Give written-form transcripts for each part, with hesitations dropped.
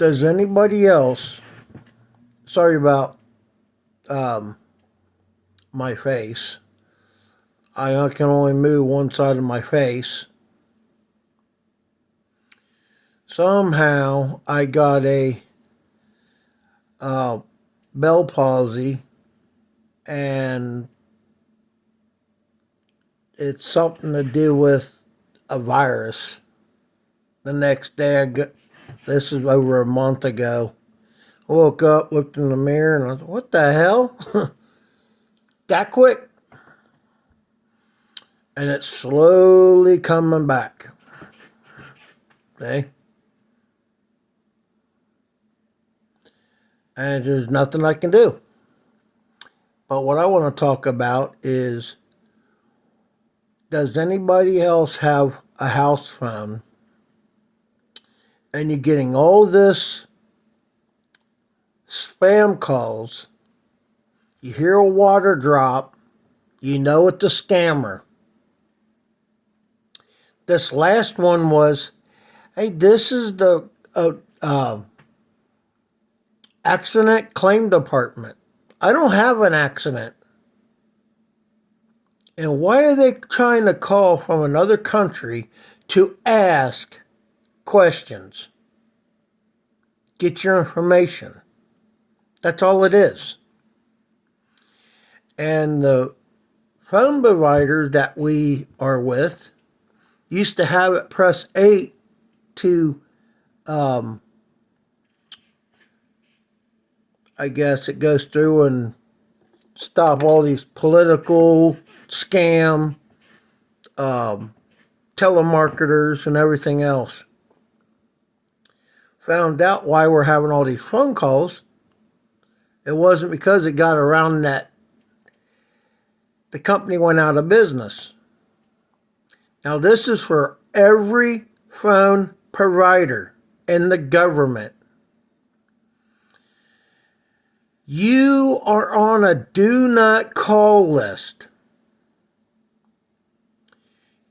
Does anybody else, sorry about my face, I can only move one side of my face. Somehow I got a Bell palsy, and it's something to do with a virus. The next day, this is over a month ago, I woke up, looked in the mirror, and I was, what the hell? That quick? And it's slowly coming back. Okay? And there's nothing I can do. But what I want to talk about is, does anybody else have a house phone and you're getting all this spam calls? You hear a water drop, you know it's a scammer. This last one was, hey, this is the accident claim department. I don't have an accident. And why are they trying to call from another country to ask questions? Get your information. That's all it is. And the phone providers that we are with used to have it press 8 to, I guess it goes through and stop all these political scam, telemarketers and everything else. Found out why we're having all these phone calls. It wasn't because it got around that the company went out of business. Now this is for every phone provider in the government. You are on a do not call list.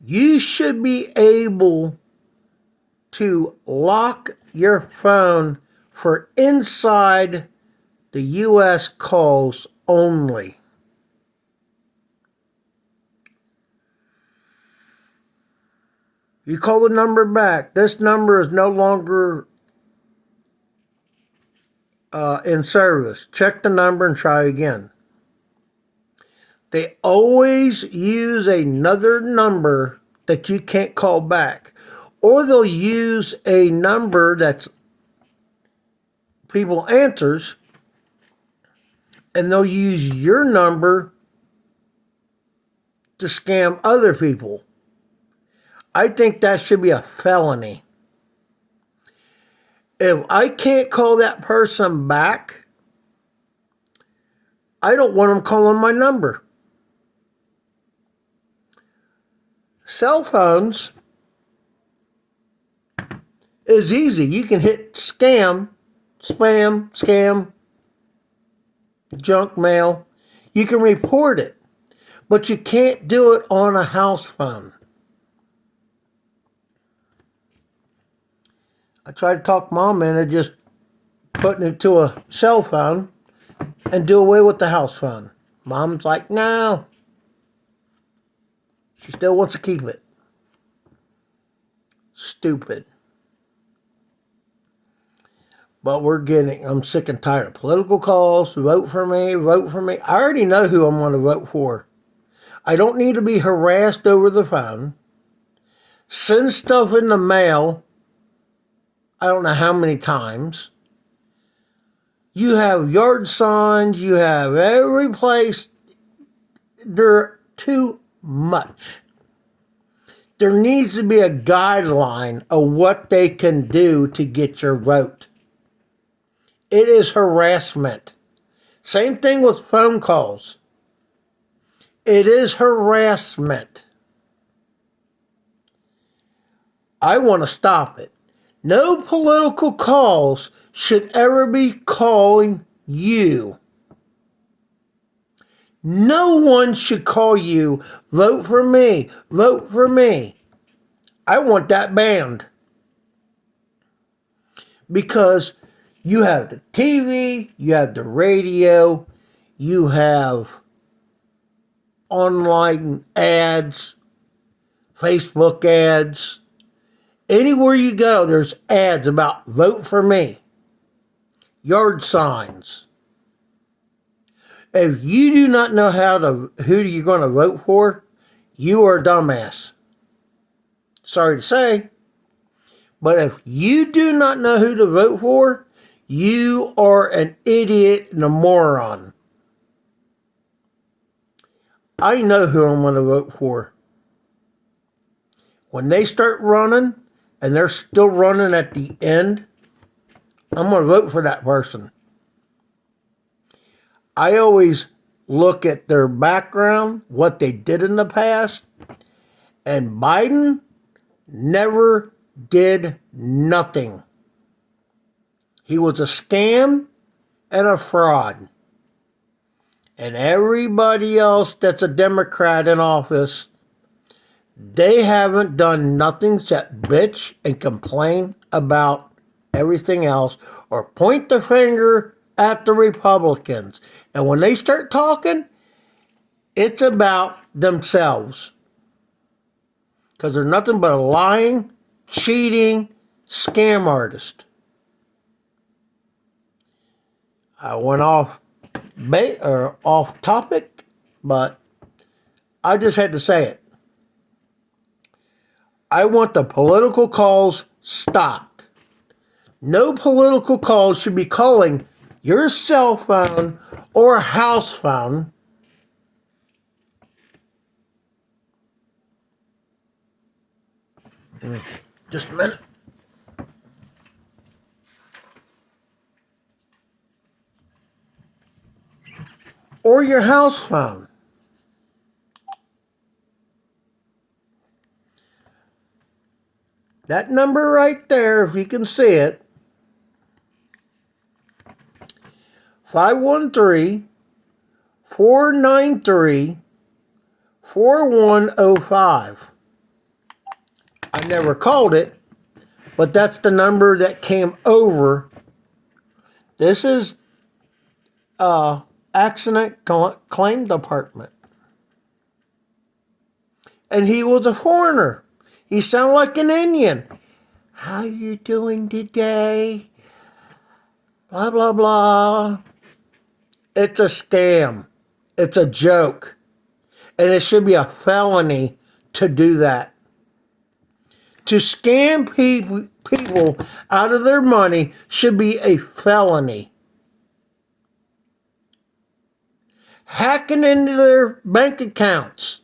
You should be able to lock your phone for inside the U.S. calls only. You call the number back. This number is no longer in service. Check the number and try again. They always use another number that you can't call back. Or they'll use a number that's people answers, and they'll use your number to scam other people. I think that should be a felony. If I can't call that person back, I don't want them calling my number. Cell phones is easy. You can hit scam, spam, scam, junk mail. You can report it, but you can't do it on a house phone. I tried to talk Mom into just putting it to a cell phone and do away with the house phone. Mom's like, no. She still wants to keep it. Stupid. But I'm sick and tired of political calls. Vote for me, vote for me. I already know who I'm going to vote for. I don't need to be harassed over the phone. Send stuff in the mail. I don't know how many times. You have yard signs. You have every place. They're too much. There needs to be a guideline of what they can do to get your vote. It is harassment. Same thing with phone calls. It is harassment. I want to stop it. No political calls should ever be calling you. No one should call you, vote for me, vote for me. I want that banned. Because You have the TV, you have the radio, you have online ads, Facebook ads. Anywhere you go, there's ads about vote for me, yard signs. If you do not know who you're going to vote for, you are a dumbass. Sorry to say, but if you do not know who to vote for, you are an idiot and a moron. I know who I'm going to vote for. When they start running, and they're still running at the end, I'm going to vote for that person. I always look at their background, what they did in the past, and Biden never did nothing. He was a scam and a fraud. And everybody else that's a Democrat in office, they haven't done nothing except bitch and complain about everything else or point the finger at the Republicans. And when they start talking, it's about themselves. Because they're nothing but a lying, cheating, scam artist. I went off topic, but I just had to say it. I want the political calls stopped. No political calls should be calling your cell phone or house phone just a minute. Or your house phone. That number right there, if you can see it, 513-493-4105. I never called it, but that's the number that came over. This is accident claim department. And he was a foreigner. He sounded like an Indian. How you doing today? Blah, blah, blah. It's a scam. It's a joke. And it should be a felony to do that. To scam people out of their money should be a felony. Hacking into their bank accounts,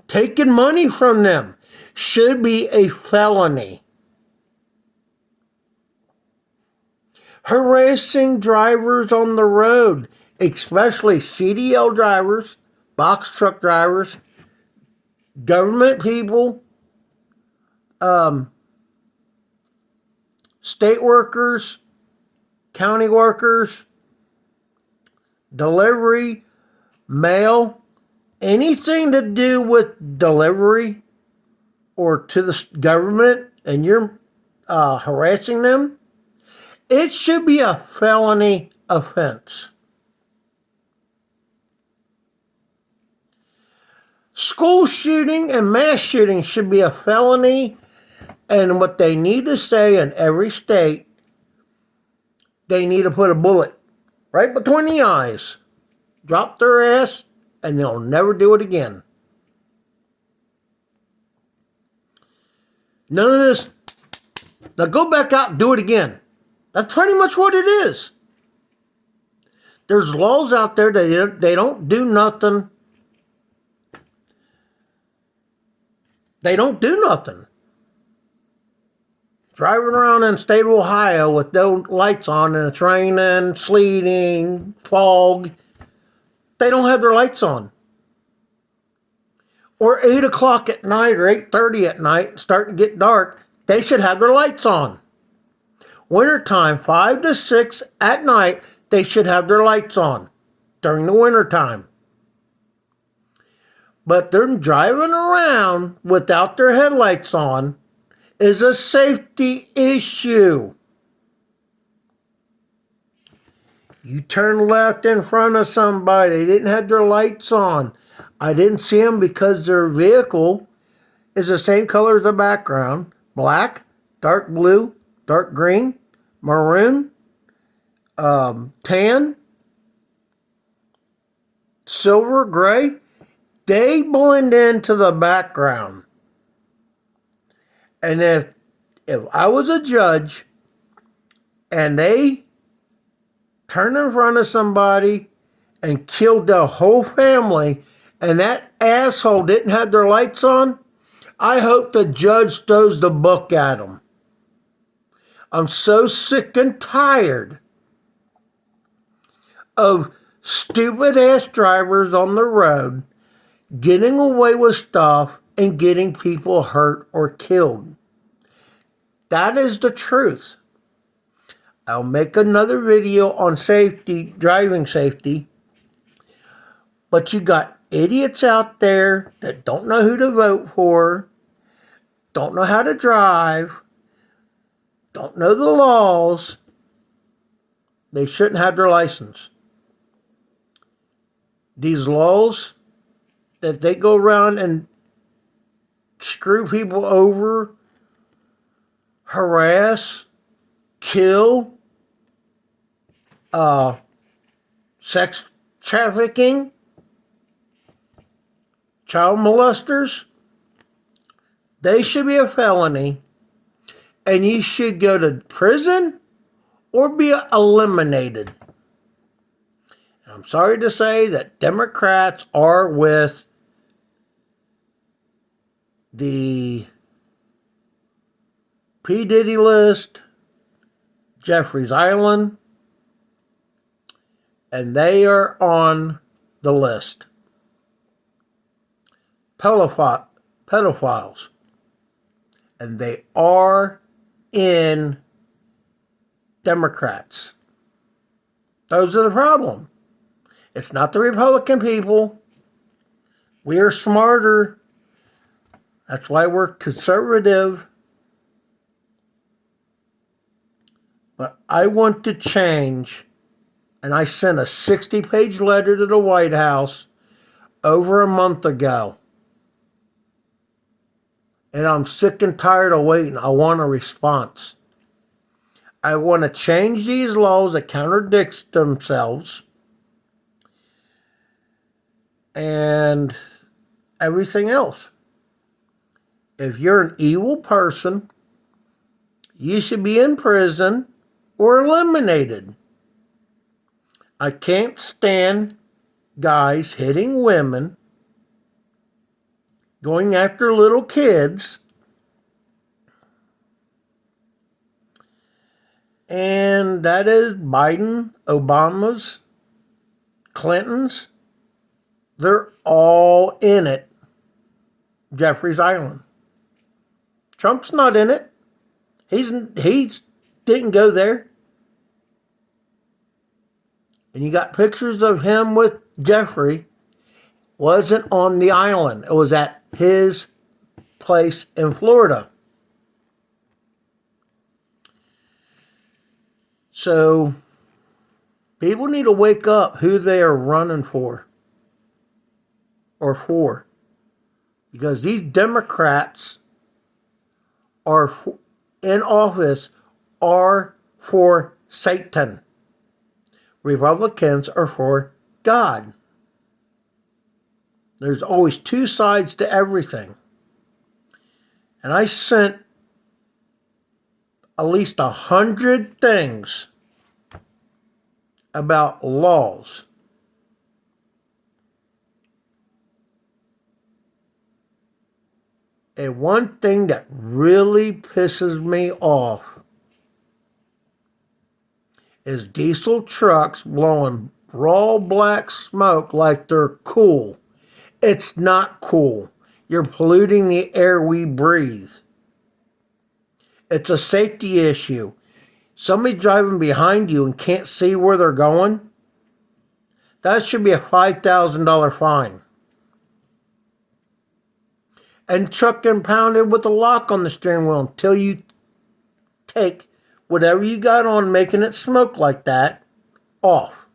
taking money from them, should be a felony. Harassing drivers on the road, especially CDL drivers, box truck drivers, government people, state workers, county workers, delivery, mail, anything to do with delivery or to the government, and you're harassing them, it should be a felony offense. School shooting and mass shooting should be a felony, and what they need to say in every state, they need to put a bullet right between the eyes, drop their ass, and they'll never do it again. None of this, now go back out and do it again. That's pretty much what it is. There's laws out there that they don't do nothing. They don't do nothing. Driving around in the state of Ohio with no lights on and it's raining, sleeting, fog. They don't have their lights on. Or 8 o'clock at night or 8:30 at night, starting to get dark, they should have their lights on. Wintertime, 5 to 6 at night, they should have their lights on during the wintertime. But they're driving around without their headlights on is a safety issue. You turn left in front of somebody. They didn't have their lights on. I didn't see them because their vehicle is the same color as the background. Black, dark blue, dark green, maroon, tan, silver, gray. They blend into the background. And if I was a judge and they turned in front of somebody and killed the whole family and that asshole didn't have their lights on, I hope the judge throws the book at them. I'm so sick and tired of stupid ass drivers on the road getting away with stuff and getting people hurt or killed. That is the truth. I'll make another video on safety, driving safety. But you got idiots out there that don't know who to vote for, don't know how to drive, don't know the laws. They shouldn't have their license. These laws that they go around and screw people over, harass, kill, sex trafficking, child molesters, they should be a felony, and you should go to prison or be eliminated. And I'm sorry to say that Democrats are with the P. Diddy list, Jeffrey's Island, and they are on the list. Pedophiles. And they are in Democrats. Those are the problem. It's not the Republican people. We are smarter. That's why we're conservative. But I want to change. And I sent a 60-page letter to the White House over a month ago. And I'm sick and tired of waiting. I want a response. I want to change these laws that contradicts themselves. And everything else. If you're an evil person, you should be in prison or eliminated. I can't stand guys hitting women, going after little kids, and that is Biden, Obama's, Clinton's. They're all in it. Jeffrey's Island. Trump's not in it. He didn't go there. And you got pictures of him with Jeffrey. Wasn't on the island. It was at his place in Florida. So people need to wake up who they are running for. Or for. Because these Democrats are in office are for Satan. Republicans are for God. There's always two sides to everything. And I sent at least 100 things about laws. And one thing that really pisses me off is diesel trucks blowing raw black smoke like they're cool. It's not cool. You're polluting the air we breathe. It's a safety issue. Somebody driving behind you and can't see where they're going, that should be a $5,000 fine. And truck impounded with a lock on the steering wheel until you take whatever you got on making it smoke like that off.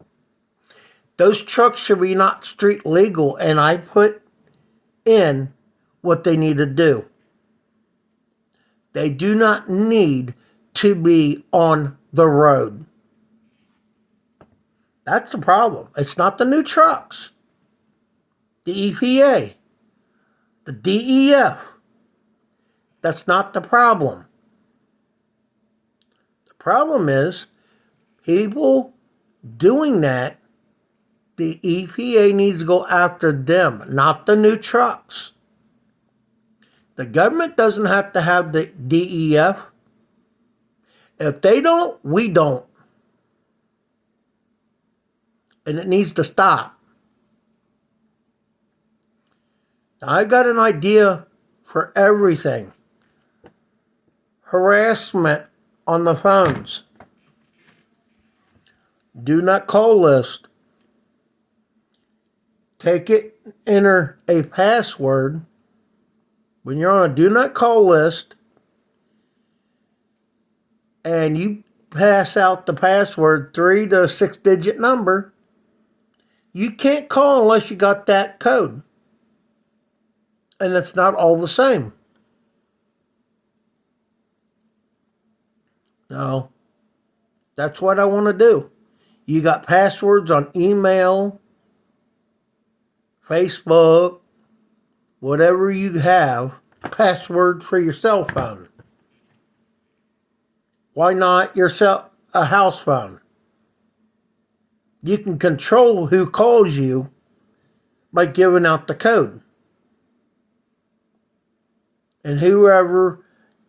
Those trucks should be not street legal, and I put in what they need to do. They do not need to be on the road. That's the problem. It's not the new trucks. The EPA, the DEF. That's not the problem. The problem is people doing that. The EPA needs to go after them, not the new trucks. The government doesn't have to have the DEF. If they don't, we don't. And it needs to stop. Now, I got an idea for everything. Harassment on the phones. Do not call list. Take it, enter a password. When you're on a do not call list and you pass out the password, 3 to 6-digit number, you can't call unless you got that code. And it's not all the same. No, that's what I want to do. You got passwords on email, Facebook, whatever you have, password for your cell phone. Why not a house phone? You can control who calls you by giving out the code. And whoever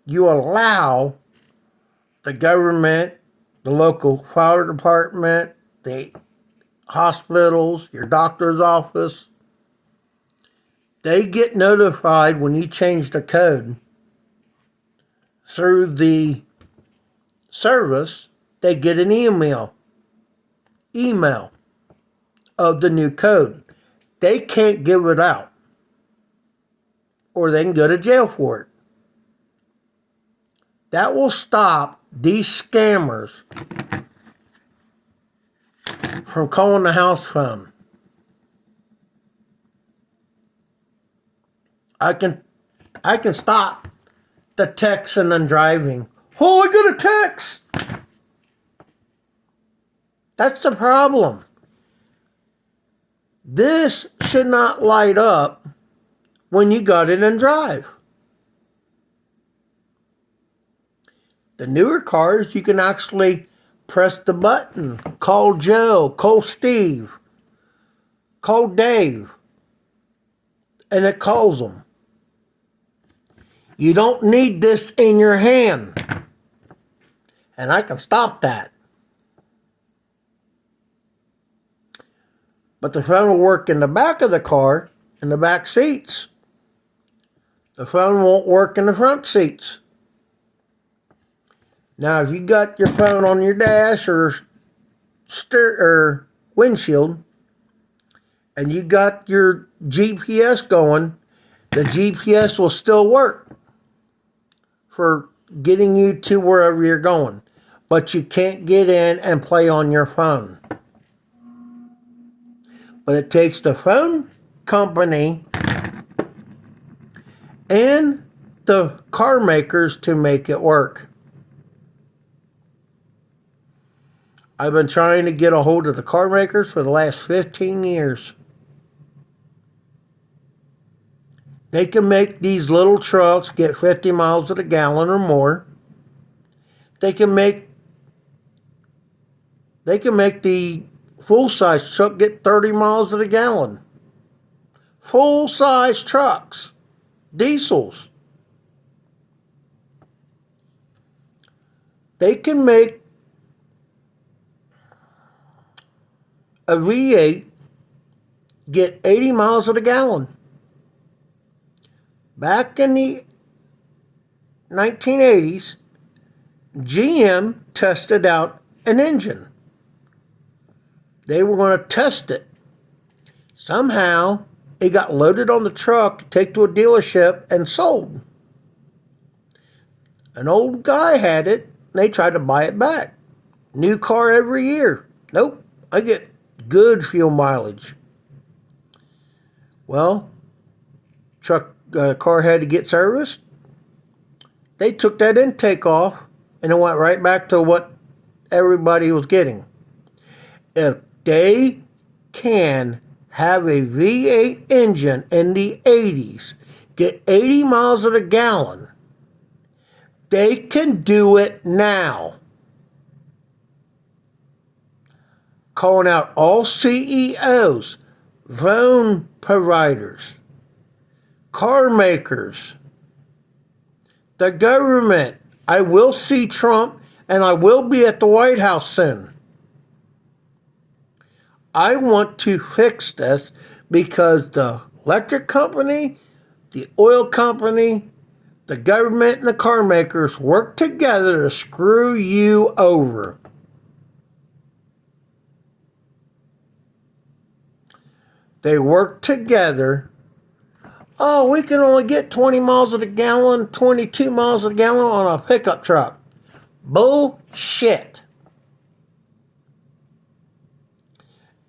you allow, the government, the local fire department, the hospitals, your doctor's office, they get notified when you change the code through the service. They get an email of the new code. They can't give it out, or they can go to jail for it. That will stop these scammers from calling the house phone. I can stop the texting and driving. Oh, I got a text. That's the problem. This should not light up when you got it and drive. The newer cars, you can actually press the button. Call Joe, call Steve, call Dave, and it calls them. You don't need this in your hand. And I can stop that. But the phone will work in the back of the car, in the back seats. The phone won't work in the front seats. Now, if you got your phone on your dash or windshield, and you got your GPS going, the GPS will still work for getting you to wherever you're going. But you can't get in and play on your phone. But it takes the phone company and the car makers to make it work. I've been trying to get a hold of the car makers for the last 15 years. They can make these little trucks get 50 miles to the gallon or more. They can make the full-size truck get 30 miles to the gallon. Full-size trucks. Diesels. They can make a V8 get 80 miles to the gallon. Back in the 1980s, GM tested out an engine. They were going to test it. Somehow, it got loaded on the truck, take to a dealership, and sold. An old guy had it, and they tried to buy it back. New car every year. Nope, I get good fuel mileage. Well, car had to get serviced. They took that intake off, and it went right back to what everybody was getting. If they can have a V8 engine in the 80s, get 80 miles to the gallon, they can do it now. Calling out all CEOs, phone providers, car makers, the government. I will see Trump, and I will be at the White House soon. I want to fix this because the electric company, the oil company, the government, and the car makers work together to screw you over. They work together. Oh, we can only get 20 miles a gallon, 22 miles a gallon on a pickup truck. Bullshit.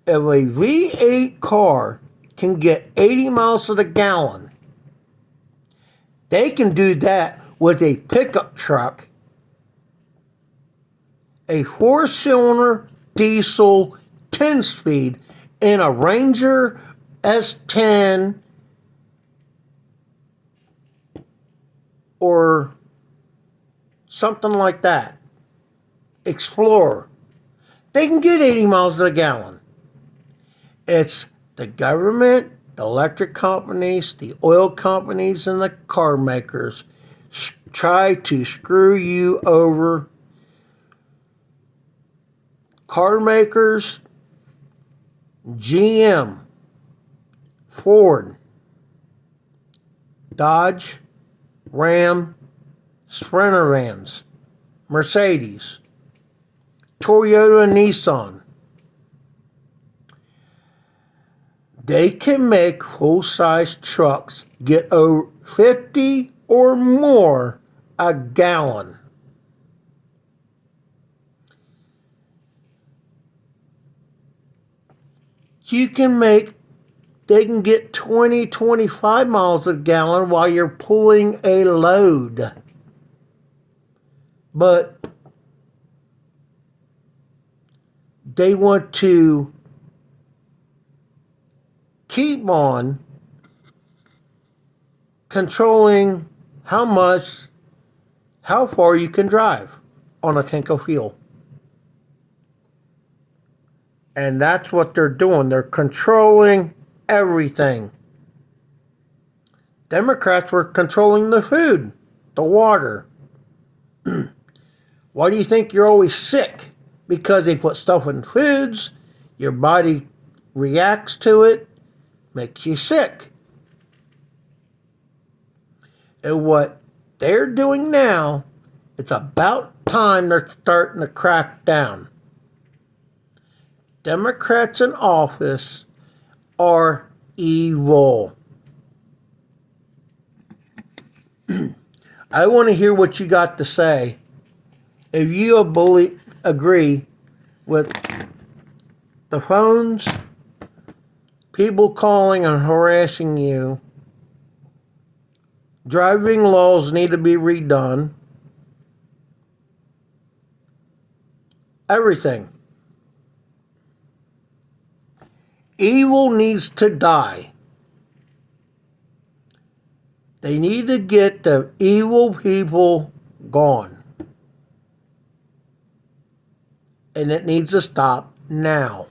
If a V8 car can get 80 miles to the gallon, they can do that with a pickup truck, a 4-cylinder diesel 10-speed, in a Ranger S10 or something like that. Explorer. They can get 80 miles to the gallon. It's the government, the electric companies, the oil companies, and the car makers try to screw you over. Car makers, GM, Ford, Dodge, Ram, Sprinter vans, Mercedes, Toyota, and Nissan. They can make full-size trucks get over 50 or more a gallon. They can get 20, 25 miles a gallon while you're pulling a load. But they want to keep on controlling how far you can drive on a tank of fuel. And that's what they're doing. They're controlling everything. Democrats were controlling the food, the water. Why do you think you're always sick? Because they put stuff in foods, your body reacts to it, makes you sick. And what they're doing now, it's about time they're starting to crack down. Democrats in office are evil. I want to hear what you got to say. If you agree with the phones, people calling and harassing you, driving laws need to be redone, everything. Evil needs to die. They need to get the evil people gone. And it needs to stop now.